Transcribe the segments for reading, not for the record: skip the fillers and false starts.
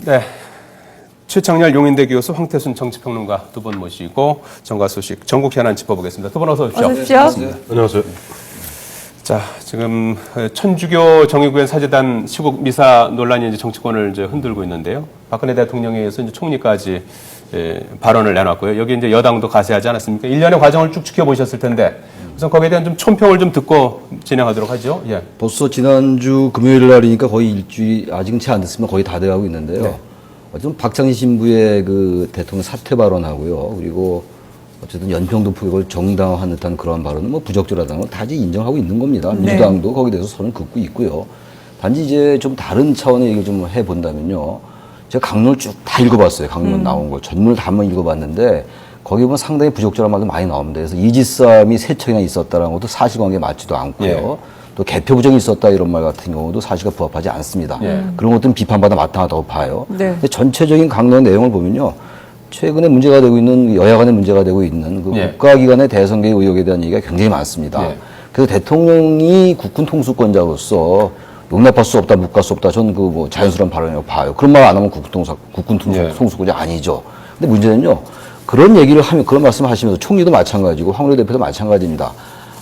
네. 최창렬 용인대 교수, 황태순 정치평론가 두 분 모시고 정가 소식 전국 현안 짚어보겠습니다. 두 분 어서 오십시오. 어서 오십시오. 안녕하세요. 자, 지금 천주교 정의구현 사재단 시국 미사 논란이 이제 정치권을 이제 흔들고 있는데요. 박근혜 대통령에 의해서 이제 총리까지 발언을 내놨고요. 여기 이제 여당도 가세하지 않았습니까? 일련의 과정을 쭉 지켜보셨을 텐데 우선 거기에 대한 좀 촌평을 좀 듣고 진행하도록 하죠. 예. 벌써 지난주 금요일 날이니까 거의 일주일 아직은 채 안 됐으면 거의 다 돼가고 있는데요. 네. 어쨌든 박창진 신부의 그 대통령 사퇴 발언하고요. 그리고 어쨌든 연평도 포격을 정당화한 듯한 그런 발언은 뭐 부적절하다는 건 다시 인정하고 있는 겁니다. 네. 민주당도 거기에 대해서 선을 긋고 있고요. 단지 이제 좀 다른 차원의 얘기를 좀 해본다면요. 제가 강론을 쭉 다 읽어봤어요. 강론 나온 걸. 전문을 다 한번 읽어봤는데 거기 보면 상당히 부적절한 말도 많이 나옵니다. 그래서 이지싸움이 3척이나 있었다는 것도 사실관계에 맞지도 않고요. 예. 또 개표 부정이 있었다 이런 말 같은 경우도 사실과 부합하지 않습니다. 예. 그런 것들은 비판받아 마땅하다고 봐요. 네. 근데 전체적인 강론 내용을 보면요. 최근에 문제가 되고 있는 여야 간에 문제가 되고 있는 그 예. 국가기관의 대선 개입 의혹에 대한 얘기가 굉장히 많습니다. 예. 그래서 대통령이 국군 통수권자로서 용납할 수 없다, 묵갈 수 없다. 저는 그 뭐 자연스러운 발언이라고 봐요. 그런 말 안 하면 국군 예. 통수권자 아니죠. 근데 문제는요. 그런 얘기를 하면, 그런 말씀을 하시면서 총리도 마찬가지고 황우여 대표도 마찬가지입니다.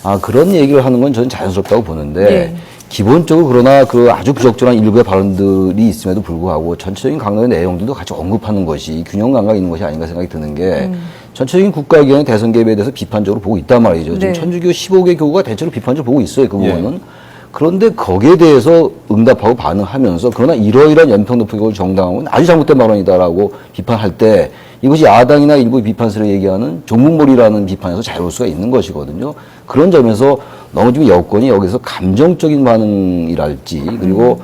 아, 그런 얘기를 하는 건 저는 자연스럽다고 보는데 예. 기본적으로 그러나 그 아주 부적절한 일부의 발언들이 있음에도 불구하고 전체적인 강론의 내용들도 같이 언급하는 것이 균형 감각이 있는 것이 아닌가 생각이 드는 게 전체적인 국가기관의 대선 개입에 대해서 비판적으로 보고 있단 말이죠. 네. 지금 천주교 15개 교구가 대체로 비판적으로 보고 있어요. 그 부분은. 예. 그런데 거기에 대해서 응답하고 반응하면서 그러나 이러이러한 연평도 포격을 정당하고 아주 잘못된 발언이다라고 비판할 때 이것이 야당이나 일부 비판세를 얘기하는 종북몰이라는 비판에서 자유로울 수가 있는 것이거든요. 그런 점에서 너무 지금 여권이 여기서 감정적인 반응이랄지 그리고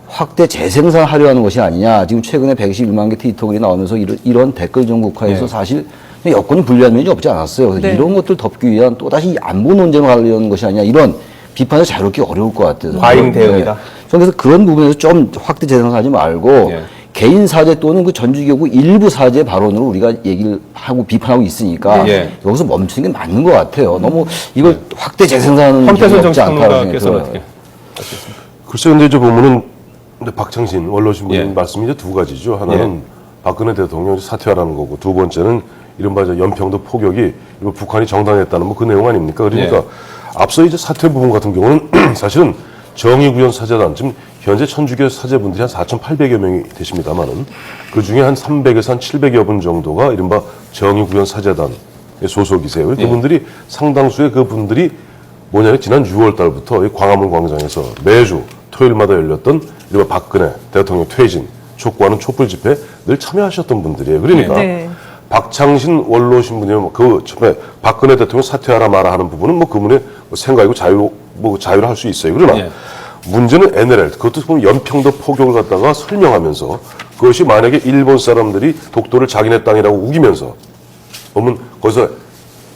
확대 재생산하려 하는 것이 아니냐. 지금 최근에 121만 개 트위터 글이 나오면서 이런 댓글 정국화에서 네. 사실 여권이 불리한 면이 없지 않았어요. 그래서 네. 이런 것들 덮기 위한 또다시 안보 논쟁을 하려는 것이 아니냐. 이런 비판을 자유롭게 어려울 것 같아요. 과잉 대응이다. 저는 그래서 그런 부분에서 좀 확대 재생산하지 말고 예. 개인 사제 또는 그 전주교구 일부 사제 발언으로 우리가 얘기를 하고 비판하고 있으니까 예. 여기서 멈추는 게 맞는 것 같아요. 너무 이걸 확대 재생산하는 황태순 필요가 없지 않다고 정치평론가께서는 생각해요. 어떻게? 글쎄, 근데 이제 보면은 근데 박창신 원로신부님 예. 말씀이 이제 두 가지죠. 하나는 박근혜 대통령이 사퇴하라는 거고, 두 번째는 이른바 이제 연평도 포격이 북한이 정당했다는 뭐 그 내용 아닙니까? 그러니까 예. 앞서 이제 사퇴 부분 같은 경우는 사실은 정의구현 사재단, 지금 현재 천주교 사제분들이 한 4,800여 명이 되십니다만은 그 중에 한 300에서 한 700여 분 정도가 이른바 정의구현 사재단의 소속이세요. 그분들이 상당수의 그분들이 뭐냐면 지난 6월 달부터 이 광화문 광장에서 매주 토요일마다 열렸던 이른바 박근혜 대통령 퇴진 촉구하는 촛불 집회에 늘 참여하셨던 분들이에요. 그러니까 네. 박창신 원로 신부님 그 처음에 박근혜 대통령 사퇴하라 마라 하는 부분은 뭐 그분의 생각이고 자유를 할 수 있어요. 그러나 예. 문제는 NLL, 그것도 보면 연평도 포격을 갖다가 설명하면서 그것이 만약에 일본 사람들이 독도를 자기네 땅이라고 우기면서 보면 거기서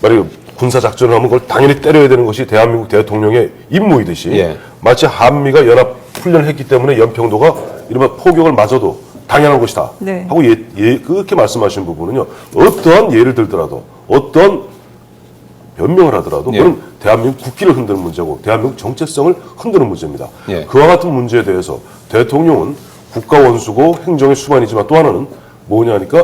말이에요. 군사작전을 하면 그걸 당연히 때려야 되는 것이 대한민국 대통령의 임무이듯이 예. 마치 한미가 연합 훈련을 했기 때문에 연평도가 이른바 포격을 맞아도 당연한 것이다 네. 하고 그렇게 말씀하신 부분은요. 어떠한 예를 들더라도 어떠한 변명을 하더라도 예. 그건 대한민국 국기를 흔드는 문제고 대한민국 정체성을 흔드는 문제입니다. 예. 그와 같은 문제에 대해서 대통령은 국가 원수고 행정의 수반이지만 또 하나는 뭐냐니까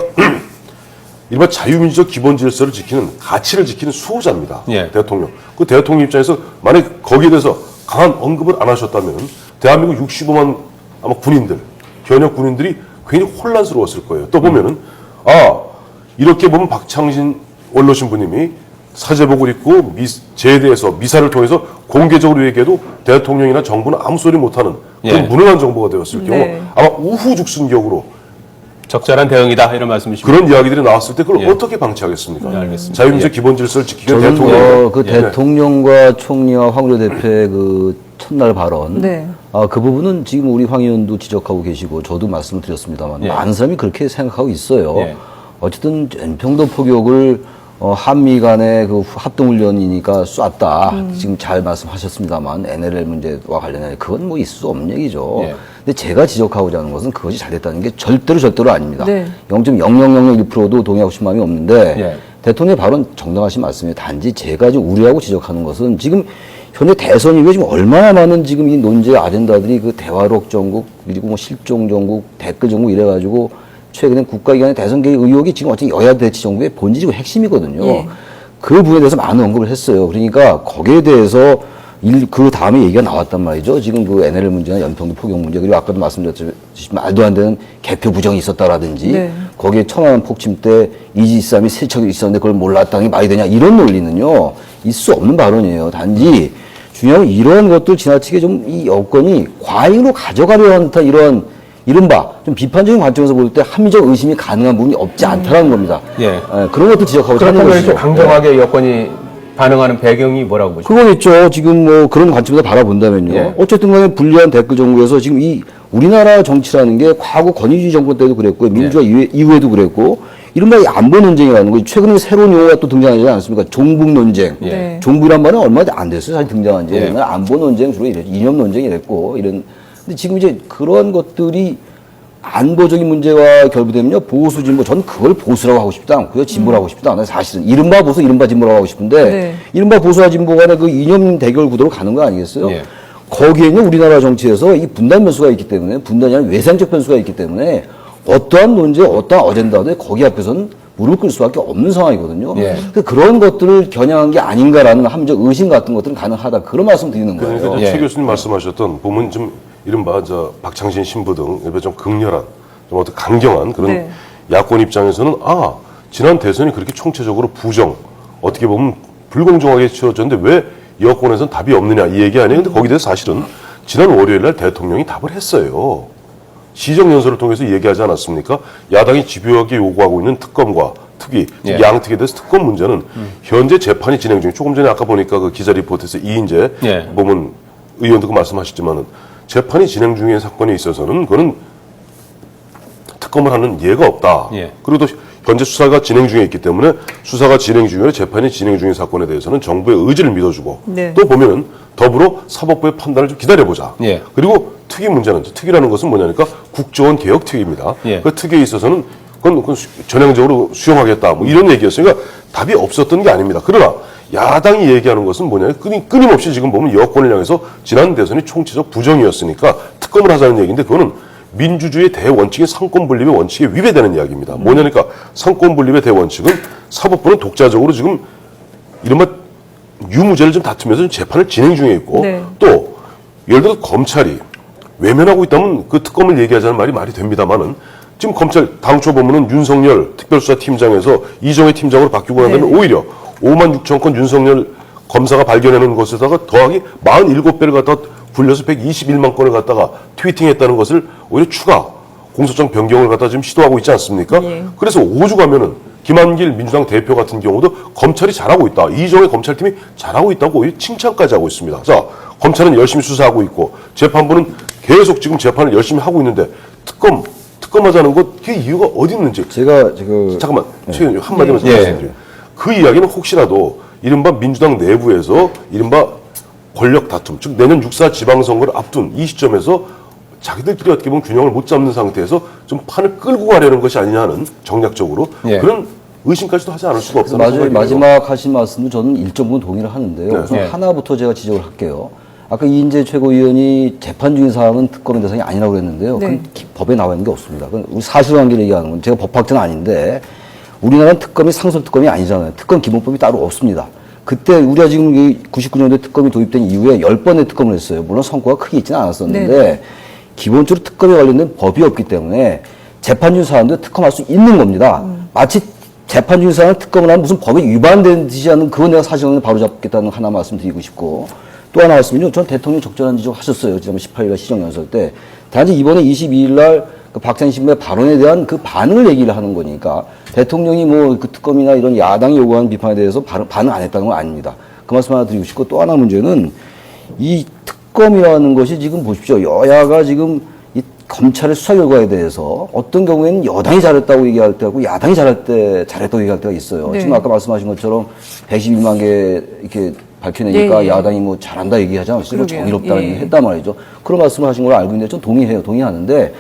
일반 자유민주적 기본 질서를 지키는 가치를 지키는 수호자입니다. 예. 대통령. 그 대통령 입장에서 만약 거기에 대해서 강한 언급을 안 하셨다면 대한민국 65만 아마 군인들, 현역 군인들이 굉장히 혼란스러웠을 거예요. 또 보면은 이렇게 보면 박창신 원로 신부님이 사제복을 입고 제대에서 미사를 통해서 공개적으로 얘기해도 대통령이나 정부는 아무 소리 못하는 그런 예. 무능한 정보가 되었을 경우 네. 아마 우후죽순격으로 적절한 대응이다 이런 말씀이십니까? 그런 이야기들이 나왔을 때 그걸 예. 어떻게 방치하겠습니까? 네, 알겠습니다. 자유민주적 기본 질서를 지키기 위한 저는 대통령. 그 대통령과 총리와 황우여 대표의 그 첫날 발언, 네. 그 부분은 지금 우리 황 의원도 지적하고 계시고 저도 말씀을 드렸습니다만 예. 많은 사람이 그렇게 생각하고 있어요. 예. 어쨌든 연평도 포격을 한미 간의 그 합동훈련이니까 쐈다. 지금 잘 말씀하셨습니다만 NLL 문제와 관련해 그건 뭐 있을 수 없는 얘기죠. 예. 근데 제가 지적하고자 하는 것은 그것이 잘 됐다는 게 절대로 아닙니다. 네. 0.0001%도 동의하고 싶은 마음이 없는데 예. 대통령의 발언 정당하신 말씀이에요. 단지 제가 좀 우려하고 지적하는 것은 지금 현재 대선 이후에 지금 얼마나 많은 지금 이 논제 아젠다들이 그 대화록 정국, 그리고 뭐 실종 정국, 댓글 정국 이래가지고 최근에 국가기관의 대선 개입 의혹이 지금 어차피 여야 대치 정부의 본질이고 핵심이거든요. 예. 그 부분에 대해서 많은 언급을 했어요. 그러니까 거기에 대해서 그 다음에 얘기가 나왔단 말이죠. 지금 그 NLL 문제나 연평도 포경 문제, 그리고 아까도 말씀드렸지만 말도 안 되는 개표 부정이 있었다라든지 네. 거기에 천안함 폭침 때 이지삼이 세척이 있었는데 그걸 몰랐다는 게 말이 되냐, 이런 논리는요 있을 수 없는 발언이에요. 단지 중요한 건 이런 것들 지나치게 좀 이 여건이 과잉으로 가져가려 하는 듯한 이런 이른바 좀 비판적인 관점에서 볼 때 합리적 의심이 가능한 부분이 없지 않다라는 겁니다. 예. 그런 것도 지적하고 찾는 그렇다면 것이죠. 이렇게 강경하게 여권이 반응하는 배경이 뭐라고 보십니까? 그건 있죠. 지금 뭐 그런 관점에서 바라본다면요. 예. 어쨌든 간에 불리한 댓글 정국에서 지금 이 우리나라 정치라는 게 과거 권위주의 정권 때도 그랬고 민주화 이후에도 그랬고 이른바 이 안보 논쟁이라는 거 최근에 새로운 용어가 또 등장하지 않았습니까? 종북 논쟁. 네. 종북이란 말은 얼마 안 됐어요. 사실 등장한 지. 예. 옛날 안보 논쟁 주로 이랬죠. 이념 논쟁이 이랬고 이런. 근데 지금 이제 그런 것들이 안보적인 문제와 결부되면요. 보수 진보, 저는 그걸 보수라고 하고 싶지도 않고요. 진보라고 하고 싶지도 않아요. 사실은. 이른바 보수, 이른바 진보라고 하고 싶은데 네. 이른바 보수와 진보 간의 그 이념 대결 구도로 가는 거 아니겠어요? 예. 거기에는 우리나라 정치에서 이 분단 변수가 있기 때문에, 분단이 아니라 외상적 변수가 있기 때문에 어떠한 논제, 어떠한 어젠다도 거기 앞에서는 무릎 꿇을 수밖에 없는 상황이거든요. 예. 그래서 그런 것들을 겨냥한 게 아닌가라는 함정 의심 같은 것들은 가능하다. 그런 말씀 드리는 거예요. 그러니까 이제 예. 최 교수님 말씀하셨던 보면 좀 이른바 박창신 신부 등 이른바 좀 극렬한, 좀 어떤 강경한 그런 네. 야권 입장에서는 지난 대선이 그렇게 총체적으로 부정, 어떻게 보면 불공정하게 치러졌는데 왜 여권에서는 답이 없느냐 이 얘기 아니에요. 근데 거기에 대해서 사실은 지난 월요일 날 대통령이 답을 했어요. 시정연설을 통해서 얘기하지 않았습니까? 야당이 집요하게 요구하고 있는 특검과 특위, 즉 예. 양특위에 대해서 특검 문제는 현재 재판이 진행 중에 조금 전에 아까 보니까 그 기자 리포트에서 이인재 예. 보면 의원도 그 말씀하셨지만은 재판이 진행 중인 사건에 있어서는 그거는 특검을 하는 예가 없다. 예. 그리고 또 현재 수사가 진행 중에 있기 때문에 수사가 진행 중에 재판이 진행 중인 사건에 대해서는 정부의 의지를 믿어주고 네. 또 보면은 더불어 사법부의 판단을 좀 기다려보자. 예. 그리고 특위 문제는 특위라는 것은 뭐냐니까 국정원 개혁 특위입니다. 예. 그 특위에 있어서는 그건 전향적으로 수용하겠다. 뭐 이런 얘기였어요. 그러니까 답이 없었던 게 아닙니다. 그러나 야당이 얘기하는 것은 뭐냐면 끊임없이 지금 보면 여권을 향해서 지난 대선이 총체적 부정이었으니까 특검을 하자는 얘기인데 그거는 민주주의의 대원칙인 상권분립의 원칙에 위배되는 이야기입니다. 뭐냐니까 상권분립의 대원칙은 사법부는 독자적으로 지금 이른바 유무죄를 좀 다투면서 재판을 진행 중에 있고 네. 또 예를 들어 검찰이 외면하고 있다면 그 특검을 얘기하자는 말이 됩니다만은 지금 검찰 당초 보면은 윤석열 특별수사팀장에서 이정혜 팀장으로 바뀌고 난 다음에 네. 오히려 5만 6천 건 윤석열 검사가 발견해놓은 것에다가 더하기 47배를 갖다 굴려서 121만 건을 갖다가 트위팅했다는 것을 오히려 추가 공소장 변경을 갖다 지금 시도하고 있지 않습니까? 예. 그래서 5주 가면은 김한길 민주당 대표 같은 경우도 검찰이 잘하고 있다. 이정의 검찰팀이 잘하고 있다고 오히려 칭찬까지 하고 있습니다. 자, 검찰은 열심히 수사하고 있고 재판부는 계속 지금 재판을 열심히 하고 있는데 특검하자는 것 그 이유가 어디 있는지 제가 지금 잠깐만 최근 한마디만 예. 말씀드려요. 그 이야기는 혹시라도 이른바 민주당 내부에서 이른바 권력 다툼, 즉 내년 6.4 지방선거를 앞둔 이 시점에서 자기들끼리 어떻게 보면 균형을 못 잡는 상태에서 좀 판을 끌고 가려는 것이 아니냐 하는 정략적으로 예. 그런 의심까지도 하지 않을 수가 없다는 마지막, 생각이 들어요. 마지막 하신 말씀도 저는 일정 부분 동의를 하는데요. 네. 우선 네. 하나부터 제가 지적을 할게요. 아까 이인재 최고위원이 재판 중인 사항은 특검의 대상이 아니라고 그랬는데요. 네. 그건 법에 나와 있는 게 없습니다. 그건 우리 사실관계를 얘기하는 건 제가 법학자는 아닌데 우리나라는 특검이 상설 특검이 아니잖아요. 특검 기본법이 따로 없습니다. 그때 우리가 지금 99년도에 특검이 도입된 이후에 10번의 특검을 했어요. 물론 성과가 크게 있지는 않았었는데 네. 기본적으로 특검에 관련된 법이 없기 때문에 재판 중인 사람도 특검할 수 있는 겁니다. 마치 재판 중인 사람을 특검을 하면 무슨 법에 위반되지 않는 그건 내가 사실은 바로 잡겠다는 하나 말씀드리고 싶고 또 하나 말씀은요. 전 대통령 적절한 지적 하셨어요. 지난 18일날 시정연설 때. 단지 이번에 22일날 그 박찬희 신부의 발언에 대한 그 반응을 얘기를 하는 거니까 대통령이 뭐 그 특검이나 이런 야당이 요구하는 비판에 대해서 반응 안 했다는 건 아닙니다. 그 말씀 하나 드리고 싶고 또 하나 문제는 이 특검이라는 것이 지금 보십시오. 여야가 지금 이 검찰의 수사 결과에 대해서 어떤 경우에는 여당이 잘했다고 얘기할 때하고 야당이 잘했다고 얘기할 때가 있어요. 네. 지금 아까 말씀하신 것처럼 121만 개 이렇게 밝혀내니까 예, 예. 야당이 뭐 잘한다 얘기하지 않았어요. 그러게요. 정의롭다는 예. 얘기 했단 말이죠. 그런 말씀을 하신 걸 알고 있는데 전 동의하는데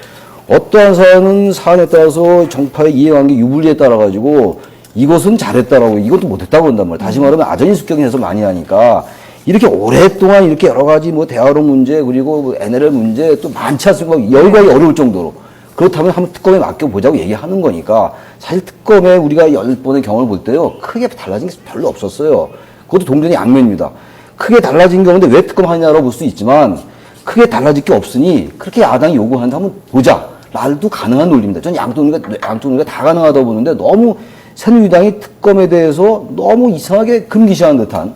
어떠한 사안은 사안에 따라서 정파의 이해관계 유불리에 따라 가지고 이것은 잘했다라고 이것도 못했다고 한단 말이에요. 다시 말하면 아전인수격에서 많이 하니까 이렇게 오랫동안 이렇게 여러 가지 뭐 대화론 문제 그리고 뭐 NLL 문제 또 많지 않습니까? 열과히 어려울 정도로. 그렇다면 한번 특검에 맡겨보자고 얘기하는 거니까 사실 특검에 우리가 10번의 경험을 볼 때요. 크게 달라진 게 별로 없었어요. 그것도 동전의 양면입니다. 크게 달라진 경우인데 왜 특검 하냐라고 볼 수 있지만 크게 달라질 게 없으니 그렇게 야당이 요구한다 한번 보자. 말도 가능한 논리입니다. 전 양쪽 논리가 다 가능하다고 보는데 너무 새누리당이 특검에 대해서 너무 이상하게 금기시한 듯한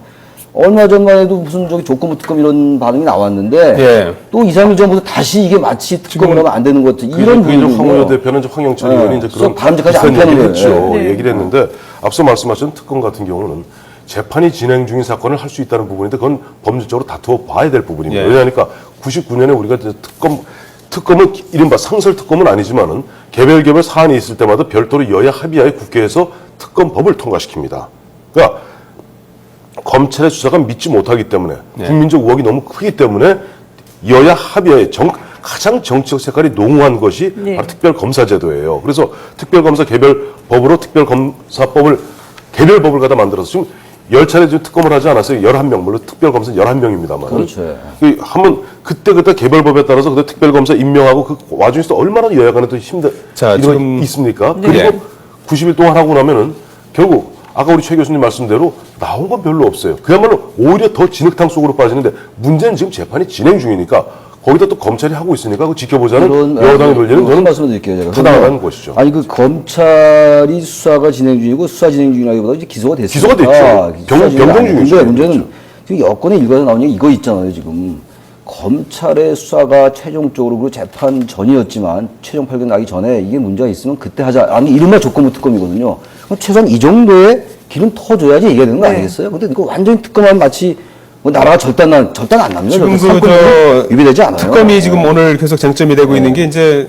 얼마 전만 해도 무슨 저기 조건부 특검 이런 반응이 나왔는데 예. 또 2, 3일 전부터 다시 이게 마치 특검을 하면 안 되는 것 같은 이런 황 분위기예요. 의원 대표는 이제 황영철 의원이 이제 그런 바람직하지 비슷한 않다는 얘기를 거예요. 했죠. 네. 얘기를 했는데 앞서 말씀하신 특검 같은 경우는 재판이 진행 중인 사건을 할 수 있다는 부분인데 그건 법률적으로 다투어 봐야 될 부분입니다. 예. 왜냐하니까 99년에 우리가 이제 특검은 이른바 상설 특검은 아니지만은 개별 사안이 있을 때마다 별도로 여야 합의하에 국회에서 특검법을 통과시킵니다. 그러니까 검찰의 수사가 믿지 못하기 때문에 국민적 우혹이 너무 크기 때문에 여야 합의하에 가장 정치적 색깔이 농후한 것이 네. 바로 특별검사제도예요. 그래서 특별검사 개별법으로 특별검사법을 개별법을 갖다 만들어서 지금 10차례 지금 특검을 하지 않았어요. 11명, 물론 특별검사는 11명입니다만. 그렇죠. 한번 그때 개별법에 따라서 그때 특별검사 임명하고 그 와중에서 얼마나 여야 간에 또 자, 이런 지금- 거 있습니까? 네. 그리고 90일 동안 하고 나면은 결국 아까 우리 최 교수님 말씀대로 나온 건 별로 없어요. 그야말로 오히려 더 진흙탕 속으로 빠지는데 문제는 지금 재판이 진행 중이니까 거기다 또 검찰이 하고 있으니까 그거 지켜보자는 여당의 논리는 그런 저는 말씀을 드릴게요. 제가. 타당하다는 것이죠. 아니 그 검찰이 수사가 진행 중이고 수사 진행 중이라기보다 이제 기소가 됐으니까. 기소가 됐죠. 수사 진행이 변경 안 중이죠. 됐는데 문제는 지금 여권의 일과에서 나온 얘기 이거 있잖아요. 지금 검찰의 수사가 최종적으로 그 재판 전이었지만 최종 판결 나기 전에 이게 문제가 있으면 그때 하자. 아니 이른바 조건부 특검이거든요. 그럼 최소한 이 정도의 길은 터줘야지 얘기가 되는 거 네. 아니겠어요? 근데 이거 완전히 특검하면 마치 뭐 나라가 절단 안 납니다. 지금 유비되지 않아요. 특검이 지금 오늘 계속 쟁점이 되고 있는 게 이제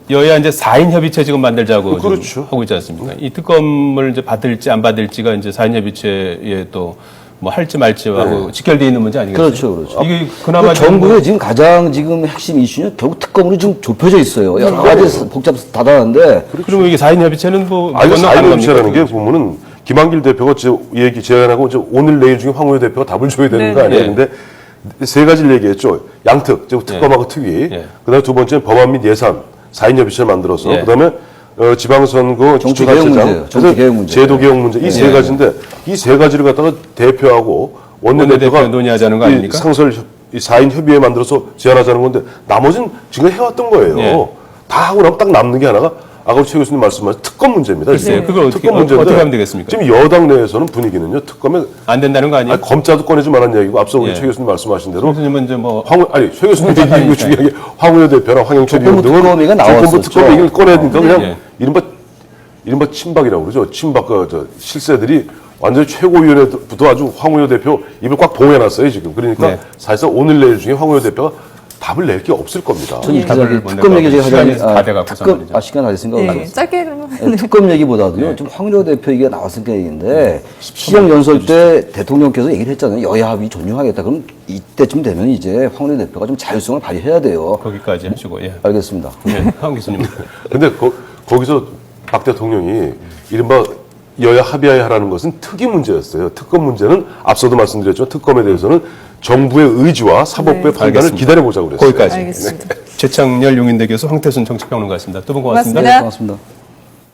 여야 이제 4인 협의체 지금 만들자고 그렇죠. 지금 하고 있지 않습니까? 이 특검을 이제 받을지 안 받을지가 이제 4인 협의체에 또 뭐 할지 말지하고 직결되어 있는 문제 아니겠어요? 그렇죠, 그렇죠. 이게 그나마 그 정부의 지금 가장 지금 핵심 이슈는 결국 특검으로 지금 좁혀져 있어요. 여러 가지 다단한데 그리고 이게 4인 협의체는 뭐 아니, 건너가는 사인협의체라는 겁니까? 게 보면은 김한길 대표가 제안하고 이제 오늘 내일 중에 황 의원 대표가 답을 줘야 되는 네. 거 아니에요? 예. 근데 세 가지를 얘기했죠. 양특, 즉 특검하고 특위. 예. 그다음에 두 번째는 법안 및 예산, 4인협의체를 만들어서 예. 그다음에 지방선거 정치 개혁 문제예요. 기초단체장, 정치 개혁 문제. 제도 개혁 문제 이 세 가지인데 이 세 가지를 갖다가 대표하고 원내대표가 원내대표 논의하자는 거 이 아닙니까? 상설 4인 협의회 만들어서 제안하자는 건데 나머지는 지금 해왔던 거예요. 예. 다 하고 나면 딱 남는 게 하나가 아까 우리 최 교수님 말씀하신 특검 문제입니다. 글쎄요. 이게. 그걸 어떻게- 특검 문제인데 어떻게 하면 되겠습니까? 지금 여당 내에서는 분위기는요. 특검에 안 된다는 거 아니에요? 검사도 꺼내지 말라는 얘기고 앞서 우리 예. 최 교수님 말씀하신 대로 교수님은 이제 뭐 최 교수님 얘기고 중요한 게 황우여 대표랑 황영철 의원 조건부 등은 특검위가 나왔었죠. 조건부 특검 얘기를 꺼내니까 그냥 예. 이른바 친박이라고 그러죠. 친박 실세들이 완전히 최고위원회부터 아주 황우여 대표 입을 꽉 봉해놨어요 지금. 그러니까 네. 사실상 오늘 내일 중에 황우여 대표가 답을 낼 게 없을 겁니다. 저는 이 답을 기사를 못 특검 낼 얘기 것 제가 같아요. 하자면 시간이 다 돼갖고서 특검 말이죠. 시간 다 됐으니까 네, 짧게 그러면 특검 얘기보다도요. 좀 황의로 대표 얘기가 나왔으니까 얘기인데 시정 연설 때 대통령께서 얘기를 했잖아요. 여야 합의 존중하겠다. 그럼 이때쯤 되면 이제 황의로 대표가 좀 자율성을 발휘해야 돼요. 거기까지 하시고 예. 알겠습니다. 네, 황 교수님. 근데 거기서 박 대통령이 이른바 여야 합의하에 하라는 것은 특위 문제였어요. 특검 문제는 앞서도 말씀드렸지만 특검에 대해서는 정부의 의지와 사법부의 판단을 알겠습니다. 기다려보자고 그랬어요. 거기까지. 알겠습니다. 최창렬 용인대 교수 황태순 정치평론가였습니다. 두 분 고맙습니다. 고맙습니다. 고맙습니다.